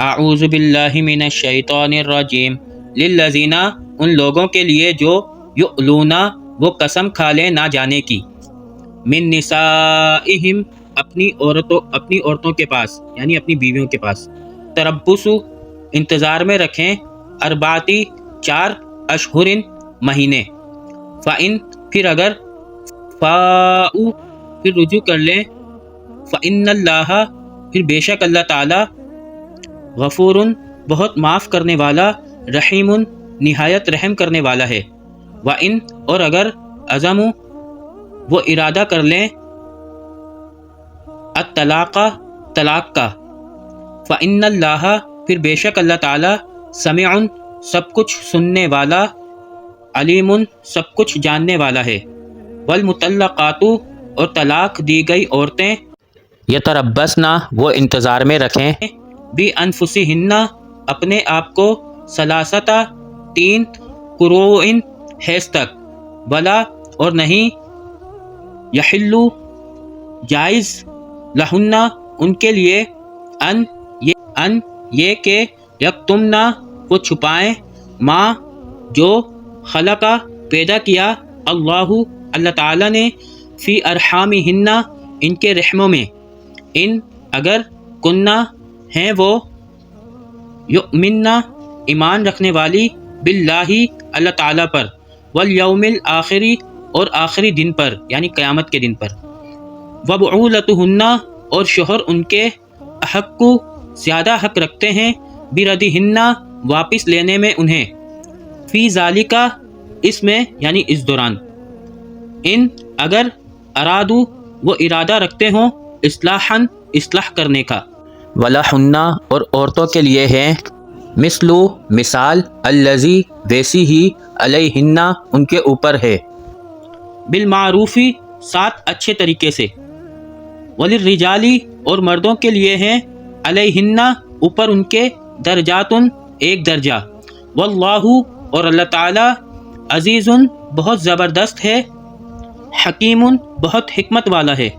اعوذ باللہ من الشیطان الرجیم للذین ان لوگوں کے لیے جو یؤلون وہ قسم کھا لیں نہ جانے کی، من نسائہم اپنی عورتوں کے پاس یعنی اپنی بیویوں کے پاس، تربص انتظار میں رکھیں، اربعتی 4 اشہر مہینے، فإن پھر اگر فاؤ پھر رجوع کر لیں، فإن اللہ پھر بے شک اللہ تعالی غفور بہت معاف کرنے والا، رحیم نہایت رحم کرنے والا ہے، وإن اور اگر عزم وہ ارادہ کر لیں الطلاق طلاق کا، فإن اللہ پھر بے شک اللہ تعالی سمیع سب کچھ سننے والا، علیم سب کچھ جاننے والا ہے، والمطلقات اور طلاق دی گئی عورتیں، یتربصن وہ انتظار میں رکھیں، بانفسہن اپنے آپ کو، ثلاثۃ 3 قروء حیض تک، ولا اور نہیں، یحل جائز لہن ان کے لیے، ان یہ کہ یکتمنا وہ چھپائیں، ما جو خلقہ پیدا کیا، اللہ تعالی نے، فی ارحامہن ان کے رحموں میں، ان اگر کننا ہیں وہ، یؤمننا ایمان رکھنے والی، باللہ اللہ تعالیٰ پر، والیوم الآخری اور آخری دن پر یعنی قیامت کے دن پر، وبعولتہن اور شوہر ان کے، احق زیادہ حق رکھتے ہیں، بردہن واپس لینے میں انہیں، فی ذالکہ اس میں یعنی اس دوران، ان اگر ارادو وہ ارادہ رکھتے ہوں، اصلاحاً اصلاح کرنے کا، ولہن اور عورتوں کے لیے ہے، مثلو مثال، الذی ویسی ہی، علیہن ان کے اوپر ہے، بالمعروفی 7 اچھے طریقے سے، وللرجالی اور مردوں کے لیے ہیں، علیہن اوپر ان کے، درجاتن ایک درجہ، واللہ اور اللہ تعالی، عزیز بہت زبردست ہے، حکیم بہت حکمت والا ہے۔